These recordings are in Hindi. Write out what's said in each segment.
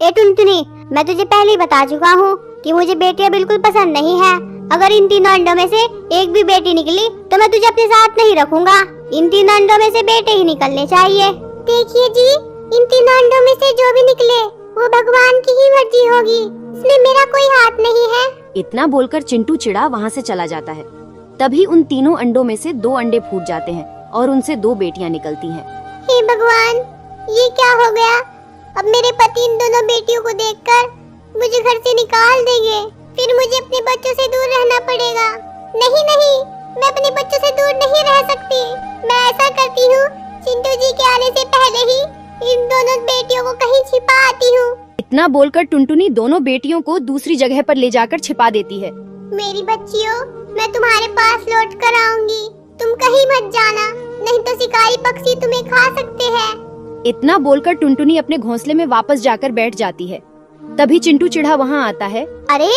ए टुनटुनी, मैं तुझे पहले ही बता चुका हूँ कि मुझे बेटियां बिल्कुल पसंद नहीं है। अगर इन तीनों अंडों में से एक भी बेटी निकली तो मैं तुझे अपने साथ नहीं रखूंगा। इन तीनों अंडों में से बेटे ही निकलने चाहिए। देखिए जी, इन तीनों अंडों में से जो भी निकले वो भगवान की ही मर्जी होगी, इसमें मेरा कोई हाथ नहीं है। इतना बोलकर चिंटू चिड़ा वहाँ से चला जाता है। तभी उन तीनों अंडों में से 2 अंडे फूट जाते हैं और उनसे 2 बेटियां निकलती हैं। हे भगवान, ये क्या हो गया? अब मेरे पति इन दोनों बेटियों को देखकर मुझे घर से निकाल देंगे, फिर मुझे अपने बच्चों से दूर रहना पड़ेगा। नहीं नहीं, मैं अपने बच्चों से दूर नहीं रह सकती। मैं ऐसा करती हूँ, चिंटू जी के आने से पहले ही इन दोनों बेटियों को कहीं छिपा आती हूँ। इतना बोलकर टुनटुनी दोनों बेटियों को दूसरी जगह पर ले जाकर छिपा देती है। मेरी बच्चियों, मैं तुम्हारे पास लौट कर आऊंगी। तुम कहीं मत जाना, नहीं तो शिकारी पक्षी तुम्हें खा सकते हैं। इतना बोलकर टुनटुनी अपने घोंसले में वापस जाकर बैठ जाती है। तभी चिंटू चिढ़ा वहाँ आता है। अरे,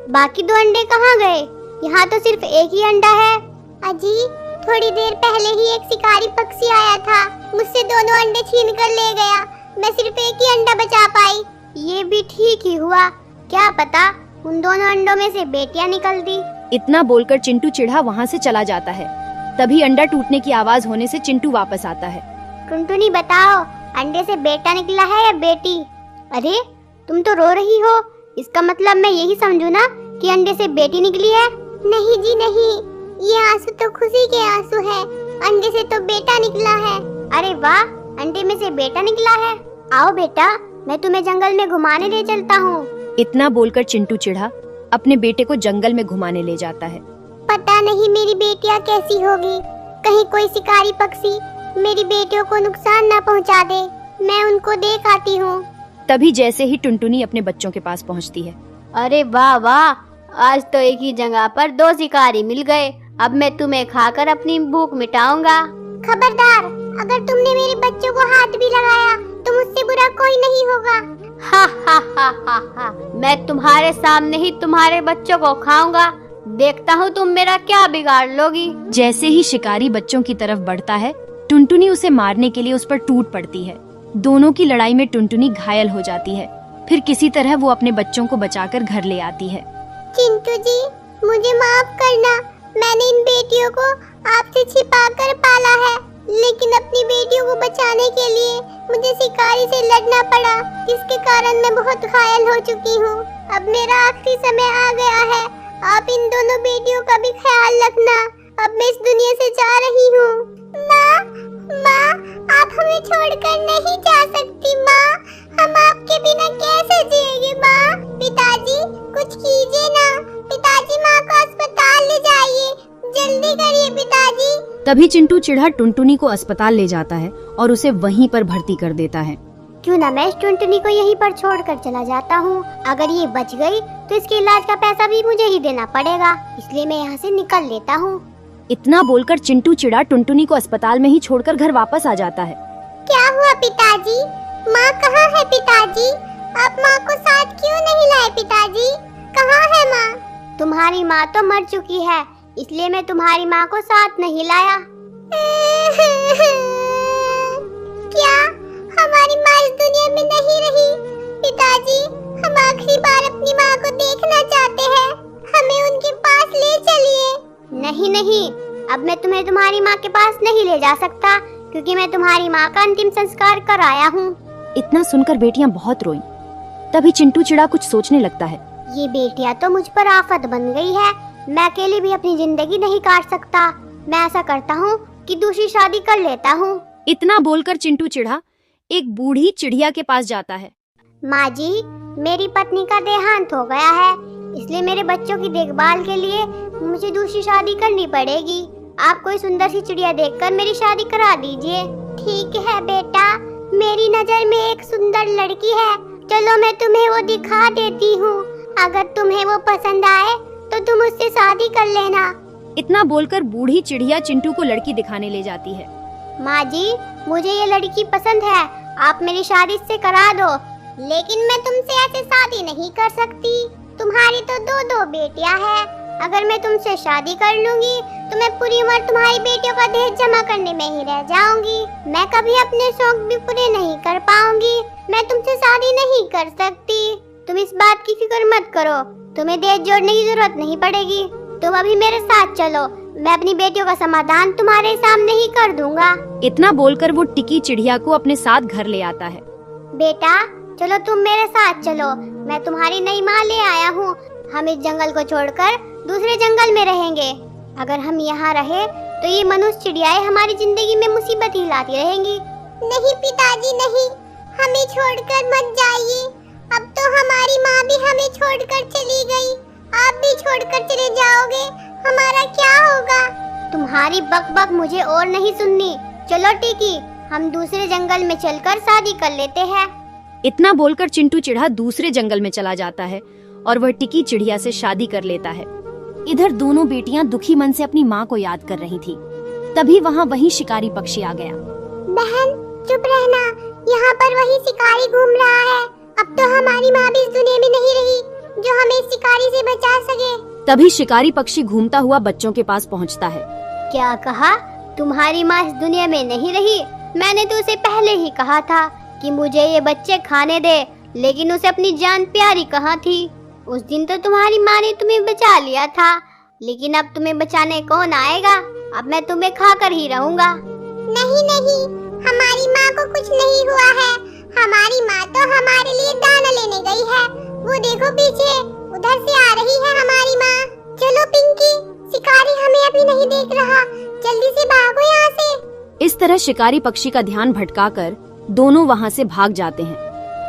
बाकी 2 अंडे कहाँ गए? यहाँ तो सिर्फ एक ही अंडा है। अजी, थोड़ी देर पहले ही एक शिकारी पक्षी आया था, मुझसे दोनों अंडे छीन कर ले गया। मैं सिर्फ एक ही अंडा बचा पाई। ये भी ठीक ही हुआ, क्या पता उन दोनों अंडों में से बेटियां निकलती। इतना बोलकर चिंटू चिढ़ा वहाँ से चला जाता है। तभी अंडा टूटने की आवाज होने से चिंटू वापस आता है। टुनटुनी बताओ, अंडे से बेटा निकला है या बेटी? अरे, तुम तो रो रही हो, इसका मतलब मैं यही समझू ना कि अंडे से बेटी निकली है? नहीं जी नहीं, ये आंसू तो खुशी के आंसू है। अंडे से तो बेटा निकला है। अरे वाह, अंडे में से बेटा निकला है। आओ बेटा, मैं तुम्हें जंगल में घुमाने ले चलता हूँ। इतना बोलकर चिंटू चिढ़ा अपने बेटे को जंगल में घुमाने ले जाता है। पता नहीं मेरी बेटियाँ कैसी होगी, कहीं कोई शिकारी पक्षी मेरी बेटियों को नुकसान न पहुँचा दे। मैं उनको देख आती हूँ। तभी जैसे ही टुनटुनी अपने बच्चों के पास पहुँचती है। अरे वाह वाह, आज तो एक ही जगह पर 2 शिकारी मिल गए। अब मैं तुम्हें खाकर अपनी भूख मिटाऊंगा। खबरदार, अगर तुमने मेरे बच्चों को हाथ भी लगाया तो मुझसे बुरा कोई नहीं होगा। हा हा हा हा हा, मैं तुम्हारे सामने ही तुम्हारे बच्चों को खाऊंगा। देखता हूँ तुम मेरा क्या बिगाड़ लोगी। जैसे ही शिकारी बच्चों की तरफ बढ़ता है, टुनटुनी उसे मारने के लिए उस पर टूट पड़ती है। दोनों की लड़ाई में टुनटुनी घायल हो जाती है। फिर किसी तरह वो अपने बच्चों को बचाकर घर ले आती है। चिंटू जी, मुझे माफ करना। मैंने इन बेटियों को आपसे छिपाकर पाला है, लेकिन अपनी बेटियों को बचाने के लिए मुझे शिकारी से लड़ना पड़ा, जिसके कारण मैं बहुत घायल हो चुकी हूँ। अब मेरा आखिरी समय आ गया है। आप इन दोनों बेटियों का भी ख्याल रखना। अब मैं इस दुनिया से जा रही हूँ। माँ, माँ, आप हमें छोड़कर नहीं जा सकती माँ। हम आपके बिना कैसे जिएंगे माँ? पिताजी, कुछ कीजिए ना। पिताजी, माँ को अस्पताल ले जाइए, जल्दी करिए पिताजी। तभी चिंटू चिढ़ा टुनटुनी को अस्पताल ले जाता है और उसे वहीं पर भर्ती कर देता है। क्यों ना मैं इस टुनटुनी को यहीं पर छोड़कर चला जाता हूँ। अगर ये बच गई तो इसके इलाज का पैसा भी मुझे ही देना पड़ेगा, इसलिए मैं यहाँ से निकल लेता हूँ। इतना बोलकर चिंटू चिढ़ा टुनटुनी को अस्पताल में ही छोड़कर घर वापस आ जाता है। क्या हुआ पिताजी? माँ कहाँ है पिताजी? आप माँ को साथ क्यों नहीं लाए पिताजी? कहाँ है माँ? तुम्हारी माँ तो मर चुकी है, इसलिए मैं तुम्हारी माँ को साथ नहीं लाया। क्या हमारी माँ इस दुनिया में नहीं रही? पिताजी, हम आखिरी बार अपनी माँ को देखना चाहते हैं, हमें उनके पास ले चलिए। नहीं नहीं, अब मैं तुम्हें तुम्हारी माँ के पास नहीं ले जा सकता, क्योंकि मैं तुम्हारी माँ का अंतिम संस्कार कर आया हूँ। इतना सुनकर बेटियां बहुत रोईं। तभी चिंटू चिढ़ा कुछ सोचने लगता है। ये बेटियां तो मुझ पर आफत बन गई है। मैं अकेले भी अपनी जिंदगी नहीं काट सकता। मैं ऐसा करता हूँ कि दूसरी शादी कर लेता हूँ। इतना बोलकर चिंटू चिढ़ा एक बूढ़ी चिड़िया के पास जाता है। माँ जी, मेरी पत्नी का देहांत हो गया है, इसलिए मेरे बच्चों की देखभाल के लिए मुझे दूसरी शादी करनी पड़ेगी। आप कोई सुंदर सी चिड़िया देखकर मेरी शादी करा दीजिए। ठीक है बेटा, मेरी नजर में एक सुंदर लड़की है, चलो मैं तुम्हें वो दिखा देती हूँ। अगर तुम्हें वो पसंद आए तो तुम उससे शादी कर लेना। इतना बोलकर बूढ़ी चिड़िया चिंटू को लड़की दिखाने ले जाती है। माँ जी, मुझे ये लड़की पसंद है, आप मेरी शादी इससे करा दो। लेकिन मैं तुमसे ऐसे शादी नहीं कर सकती। तुम्हारी तो 2 बेटियां हैं, अगर मैं तुमसे शादी कर लूंगी तो मैं पूरी उम्र तुम्हारी बेटियों का दहेज जमा करने में ही रह जाऊंगी। मैं कभी अपने शौक भी पूरे नहीं कर पाऊंगी। मैं तुमसे शादी नहीं कर सकती। तुम इस बात की फिक्र मत करो, तुम्हें दहेज जोड़ने की जरूरत नहीं पड़ेगी। तुम अभी मेरे साथ चलो, मैं अपनी बेटियों का समाधान तुम्हारे सामने ही कर दूंगा। इतना बोलकर वो टिकी चिड़िया को अपने साथ घर ले आता है। बेटा चलो, तुम मेरे साथ चलो, मैं तुम्हारी नई माँ ले आया हूँ। हम इस जंगल को छोड़कर दूसरे जंगल में रहेंगे। अगर हम यहाँ रहे तो ये मनुष्य चिड़ियाएं हमारी जिंदगी में मुसीबत ही लाती रहेंगी। नहीं पिताजी नहीं, हमें छोड़कर मत जाइए। अब तो हमारी माँ भी हमें छोड़कर चली गई, आप भी छोड़कर चले जाओगे, हमारा क्या होगा? तुम्हारी बकबक मुझे और नहीं सुननी। चलो टिकी, हम दूसरे जंगल में चलकर शादी कर लेते हैं। इतना बोलकर चिंटू चिढ़ा दूसरे जंगल में चला जाता है और वह टिकी चिड़िया से शादी कर लेता है। इधर दोनों बेटियां दुखी मन से अपनी माँ को याद कर रही थी। तभी वहाँ वही शिकारी पक्षी आ गया। बहन चुप रहना, यहाँ पर वही शिकारी घूम रहा है। अब तो हमारी माँ भी इस दुनिया में नहीं रही जो हमें इस शिकारी से बचा सके। तभी शिकारी पक्षी घूमता हुआ बच्चों के पास पहुँचता है। क्या कहा? तुम्हारी माँ इस दुनिया में नहीं रही? मैंने तो उसे पहले ही कहा था कि मुझे ये बच्चे खाने दे, लेकिन उसे अपनी जान प्यारी कहाँ थी? उस दिन तो तुम्हारी माँ ने तुम्हें बचा लिया था, लेकिन अब तुम्हें बचाने कौन आएगा? अब मैं तुम्हें खाकर ही रहूँगा। नहीं नहीं, हमारी माँ को कुछ नहीं हुआ है। हमारी माँ तो हमारे लिए दाना लेने गई है। वो देखो पीछे, उधर से आ रही है हमारी माँ। चलो पिंकी, शिकारी हमें अभी नहीं देख रहा, जल्दी से भागो यहाँ से। इस तरह शिकारी पक्षी का ध्यान भटकाकर दोनों वहाँ से भाग जाते हैं।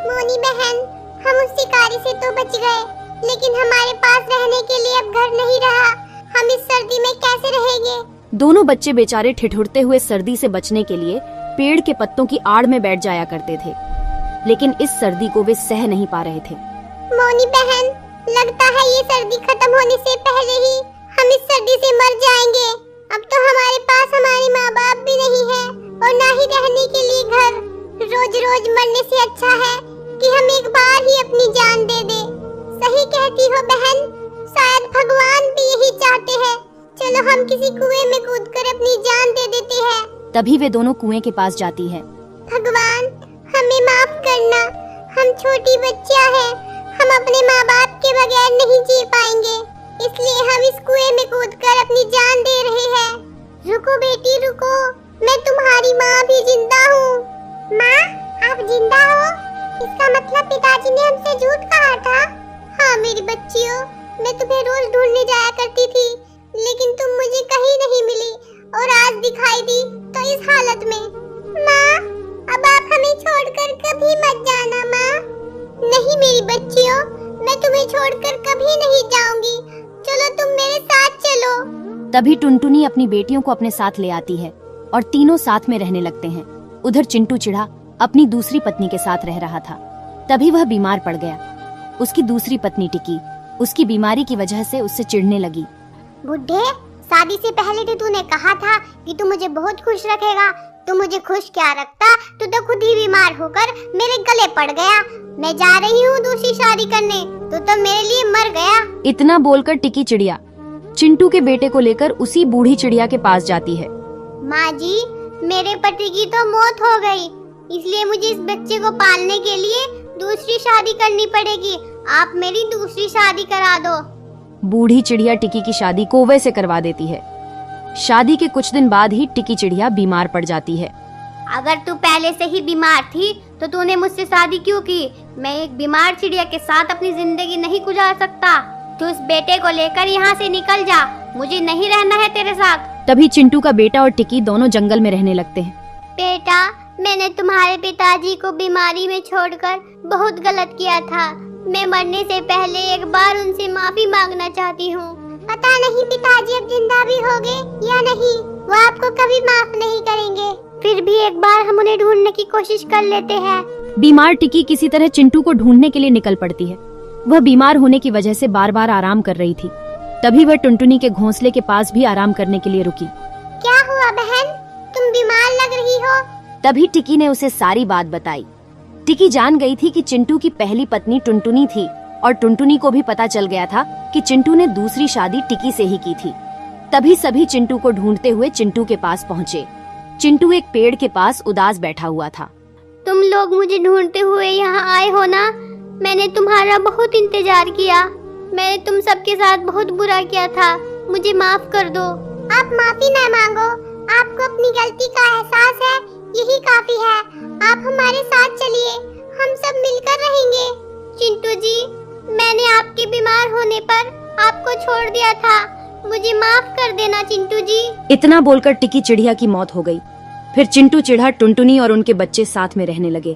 मोनी बहन, हम उस शिकारी से तो बच गए, लेकिन हमारे पास रहने के लिए अब घर नहीं रहा। हम इस सर्दी में कैसे रहेंगे? दोनों बच्चे बेचारे ठिठुरते हुए सर्दी से बचने के लिए पेड़ के पत्तों की आड़ में बैठ जाया करते थे, लेकिन इस सर्दी को वे सह नहीं पा रहे थे। मोनी बहन, लगता है ये सर्दी खत्म होने से पहले ही हम इस सर्दी से मर जाएंगे। अब तो हमारे पास हमारे माँ बाप भी नहीं है और ना ही रहने के लिए घर। रोज रोज मरने से अच्छा है कि हम एक बार ही अपनी जान दे दे। सही कहती हो बहन, शायद भगवान भी यही चाहते हैं। चलो हम किसी कुएं में कूदकर अपनी जान दे देते हैं। तभी वे दोनों कुएं के पास जाती है। भगवान हमें माफ करना, हम छोटी बच्चियां हैं, हम अपने माँ बाप के बगैर नहीं जी पाएंगे, इसलिए हम इस कुएं में कूदकर अपनी जान दे रहे हैं। रुको बेटी रुको, मैं तुम्हारी माँ भी जिंदा हूँ। माँ आप जिंदा हो? इसका मतलब पिताजी ने हमसे झूठ कहा था। हाँ मेरी बच्चियों, मैं तुम्हें रोज ढूंढने जाया करती थी, लेकिन तुम मुझे कहीं नहीं मिली और आज दिखाई दी तो इस हालत में। माँ अब आप हमें छोड़कर कभी मत जाना। माँ नहीं मेरी बच्चियों, मैं तुम्हें छोड़कर कभी नहीं जाऊंगी। चलो तुम मेरे साथ चलो। तभी टुनटुनी अपनी बेटियों को अपने साथ ले आती है और तीनों साथ में रहने लगते हैं। उधर चिंटू चिढ़ा अपनी दूसरी पत्नी के साथ रह रहा था। तभी वह बीमार पड़ गया। उसकी दूसरी पत्नी टिकी उसकी बीमारी की वजह से उससे चिढ़ने लगी। बुढ़े, शादी से पहले तो तूने कहा था कि तू मुझे बहुत खुश रखेगा। तू मुझे खुश क्या रखता, तू तो खुद ही बीमार होकर मेरे गले पड़ गया। मैं जा रही हूँ दूसरी शादी करने, तो मेरे लिए मर गया। इतना बोलकर टिकी चिड़िया चिंटू के बेटे को लेकर उसी बूढ़ी चिड़िया के पास जाती है। माँ जी, मेरे पति की तो मौत हो गई, इसलिए मुझे इस बच्चे को पालने के लिए दूसरी शादी करनी पड़ेगी। आप मेरी दूसरी शादी करा दो। बूढ़ी चिड़िया टिकी की शादी कौवे से करवा देती है। शादी के कुछ दिन बाद ही टिकी चिड़िया बीमार पड़ जाती है। अगर तू पहले से ही बीमार थी तो तूने मुझसे शादी क्यों की? मैं एक बीमार चिड़िया के साथ अपनी जिंदगी नहीं गुजार सकता। तू इस बेटे को लेकर यहाँ से निकल जा, मुझे नहीं रहना है तेरे साथ। तभी चिंटू का बेटा और टिकी दोनों जंगल में रहने लगते हैं। बेटा, मैंने तुम्हारे पिताजी को बीमारी में छोड़कर बहुत गलत किया था। मैं मरने से पहले एक बार उनसे माफी मांगना चाहती हूँ। पता नहीं पिताजी अब जिंदा भी होंगे या नहीं, वो आपको कभी माफ नहीं करेंगे। फिर भी एक बार हम उन्हें ढूंढने की कोशिश कर लेते हैं। बीमार टिकी किसी तरह चिंटू को ढूंढने के लिए निकल पड़ती है। वह बीमार होने की वजह से बार बार आराम कर रही थी। तभी वह टुनटुनी के घोंसले के पास भी आराम करने के लिए रुकी। क्या हुआ बहन, तुम बीमार लग रही हो? तभी टिकी ने उसे सारी बात बताई। टिकी जान गई थी कि चिंटू की पहली पत्नी टुनटुनी थी और टुनटुनी को भी पता चल गया था कि चिंटू ने दूसरी शादी टिकी से ही की थी। तभी सभी चिंटू को ढूंढते हुए चिंटू के पास पहुँचे। चिंटू एक पेड़ के पास उदास बैठा हुआ था। तुम लोग मुझे ढूंढते हुए यहाँ आए हो ना? मैंने तुम्हारा बहुत इंतजार किया। मैंने तुम सबके साथ बहुत बुरा किया था, मुझे माफ कर दो। आप माफी ना मांगो, आपको अपनी गलती का एहसास है, यही काफी है। आप हमारे साथ चलिए, हम सब मिलकर रहेंगे। चिंटू जी, मैंने आपके बीमार होने पर आपको छोड़ दिया था, मुझे माफ कर देना चिंटू जी। इतना बोलकर टिकी चिड़िया की मौत हो गई। फिर चिंटू चिढ़ा टुनटुनी और उनके बच्चे साथ में रहने लगे।